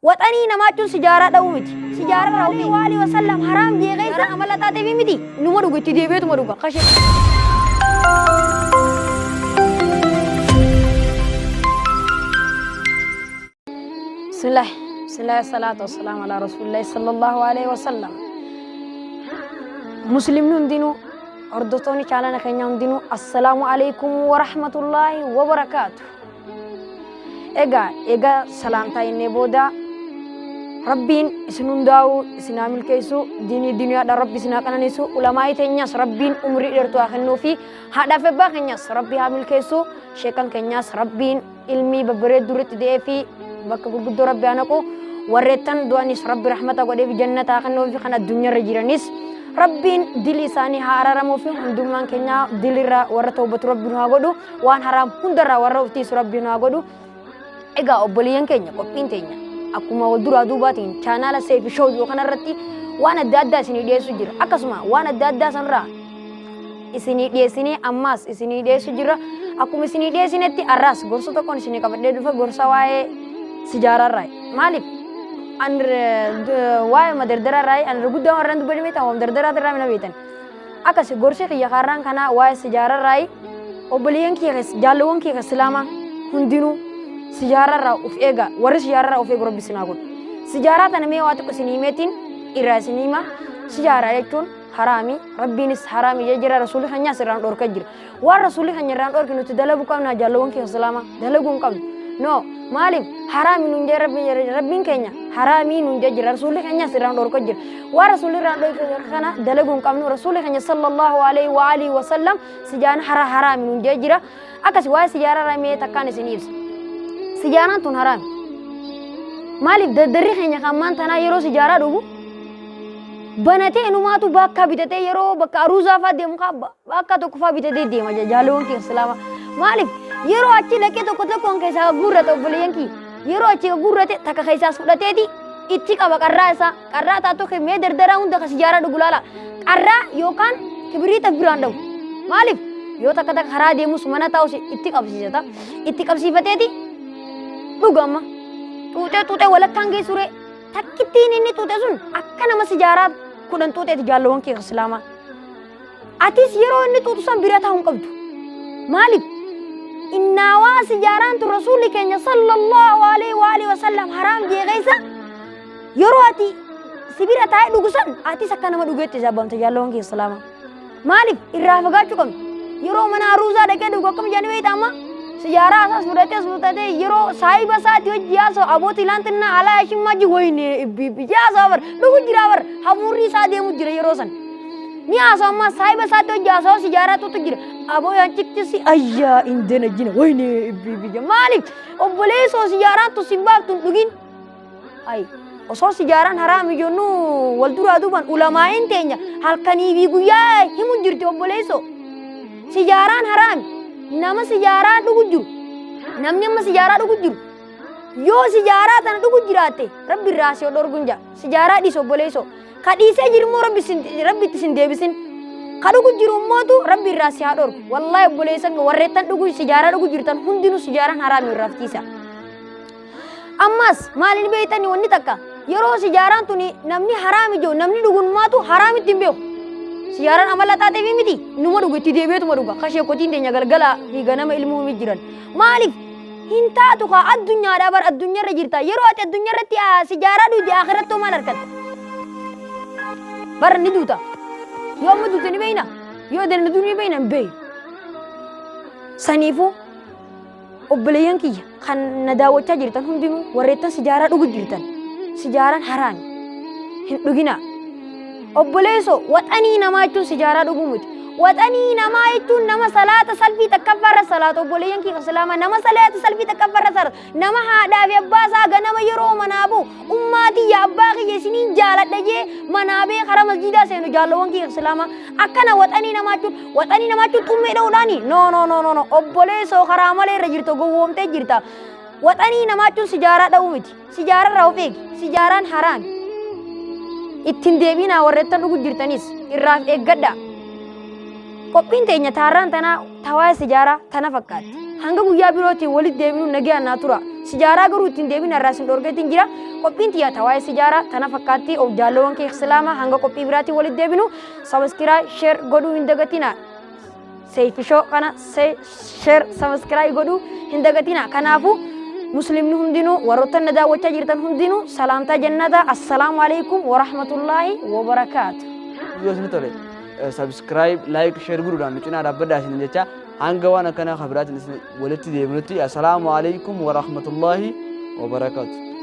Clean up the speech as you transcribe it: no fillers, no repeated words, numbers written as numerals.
وطني نماچون سجارة داومتي سجارة راوي والي وسلم حرام دي غيسا عملا تاتي في متي نمرو قلت دي بيت مروقا خشي بسم الله الصلاة والسلام على رسول الله صلى الله عليه وسلم مسلمون دينو أردتوني كالنا كنيا دينو السلام عليكم ورحمة الله وبركاته إيجا سلام تاين نبودا ربين سنون داو سنامل كيسو ديني الدنيا دا ربي سناكنا نسو علماء تنياس ربين عمري درتو أخنو في هذا فبا كنياس ربي عامل كيسو شيكان كنياس ربين علمي ببرد درت دي في بك بقدر ربي أناكو وريتن دوانيس ربي رحمته قد في جنة أخنو في خنا الدنيا رجيرانيس ربين دلي ساني هارامو في هندومان كنيا دلي را ورتو بتر ربي نهاجدو وان حرام هندرا ورتو ربي نهاجدو إيجا أبليان كنيا كوبين تنيا aku mau dura-dubatin channel Seyfi Show kan irratti waan adda addaa isinii dhiyeessu jira akkasuma waan adda addaa sanirraa isinii dhiyeessinee ammas isinii dhiyeessu jira akkuma isinii dhiyeessinetti arraas gorsa tokkoon isinii qabadhee dhufa gorsa waa'ee sijaararraa maaliif waa'ee madardararraa anir guddaa warraan dubbadhi beektan waan dardaraarraa mina beektan akkas gorsa kiyya kaarraan kanaa waa'ee sijaararraa obboleeyyan kiyya jaalawwan kiyya islaamaa hundinuu سيجارة را أوف إيجا ورا سيجارة را أوف إيجا ربي سناقول سيجارة أنا مي واتك سنيمتين إراسنيما سيجارة يكون حرامي ربي نس حرامي يجرى رسولي خنيا سران دور كجر ورسولي خنيا ران دور كنو تدلبو كم ناجلون كي سلاما دلبون كم نو مالك حرامي نونجر ربي كنيا حرامي نونجر رسولي خنيا سران دور كجر ورسولي ران دور كنا دلبون كم نو رسولي خنيا صلى الله عليه وآله وسلم سجان حرامي نونجر أكاس واي سيجارة را مي تكاني سنيبس سيجارة تون حرام مالك دري خنيا كمان تنا يرو سيجارة دوبو بناتي إنه ما تو باكا بيتة يرو باكا روزا فادي مكابا باكا تو كفا بيتة دي ما جالون كي سلامة مالك يرو أشي لكي تو كتلا كون كيسا غورة تو بليان كي يرو أشي غورة تكا كيسا سودا تدي إتشي كابا كراسا كرا تاتو كي مي دردرا هون دكا سيجارة دوغلالا كرا يوكان كبريتا براندو مالك يو تكا تكا خرا دي مسمانا تاوسي إتشي كابسي جاتا إتشي كابسي فتيتي Bugama, tute wala kange sure, takitin ini tute sun, akan nama sejarah kudan tute di jalur ke selama. Atis yero ini tute sam birata hong kabdu. Malik, innawa sejarah tu Rasulullah kenya sallallahu alaihi wasallam haram dia gaisa. Yero ati sibirata ay dugusan, atis akan nama duget ti zabam ti jalur ke selama. Malik, irrah bagachukam. Yero mana aruza deke dugakam jani wei tama. سيارة أساس بدأت يرو ساي بسات يجياسو أبو تلانتنا على أشيم ما جويني بيجاس أور لو جراور هموري سادي مجرى يروسن نياسو ما ساي بسات يجياسو سيارة تو تجرى أبو يانچك تسي أيا إندنا جينا ويني بيجا مالك أبوليسو سيارة تو سيمباب تنتجين أي أصور سيارة حرام يجونو والدور أدوبان علماء إنتينيا هل كني بيجويا هم مجرى أبوليسو سيارة حرام nama sejarah tu gujur, namanya mas sejarah tu gujur. Yo sejarah tanah tu gujurate, Rabbi rasio dor gunja, sejarah di boleh so. Kadi saya jadi mau Rabbi tisin dia bisin. Kadu gujur ummo tu Rabbi rasio dor. Wallahi boleh sang warretan tu gujur sejarah tu gujur tan hundinu sejarah haram rafkisa. Amas malin beitan ni wanita ka. Yoro sejarah tu ni namni haram jo, namni dugun ma tu haram timbeo. Siaran amalat ate miti numero guti debe to maruga khashe ko tinde nya galgala hi ganama ilmu mijiran malik hinta to ka ad-dunya dabar ad-dunya rajirta yero ate ad-dunya rati sijara du di akhirat to malarkat bar ni duta yo mu duta ni beina yo den dunya beina be sanifu obleyan ki kan nadawo tajirtan hundinu waretan sijara du gujirtan sijaran haram hindugina Obboleso, watani nama itu sejarah dugumut. Watani nama itu nama salat salfi takafar salat. Obboleyan ki selama nama salat salfi takafar salat. Nama hada bi abbasa ga nama yero manabu. Ummati ya abbaqi yesini jalat daje manabe khara masjida seno jalawon ki selama akana watani nama itu tumme dawdani. No. Obboleso khara amale rajirto go womte jirta. Watani nama itu sejarah dawumit. Sejarah rawfik, sejarah haram. Ittin deebina warreettan dhugu jirtanis irraaf eeggadha qophiin teenya taarraan tana tawaa sijaaraa tana fakkaatti hanga guyyaa birootiin walitti deebinu nagaan naa tura Sijaaraa garuu ittiin deebiin har'aasin dhorgeetiin jira. Qophiin xiyyaata waa'ee sijaaraa tana fakkaatti of jaalawwan kee islaamaa hanga qophii biraatiin walitti deebinu sabiskiraayib sheer godhuu hin dagatina. Seefishoo kana sheer sabiskiraayib godhuu hin dagatina. Kanaafuu muslimni hundinuu warroota na daawwachaa jirtan hundinuu salaamtaa jannata assalaamu alaikum wa rahmatullaahi wa barakaatu. Yoosni tole subscribe like share godhuudhaan nu cinaa dhaabbadhaa isin jecha hanga waan akkana kabiraatiin walitti deebinutti assalaamu alaikum wa rahmatullaahi wa barakaatu.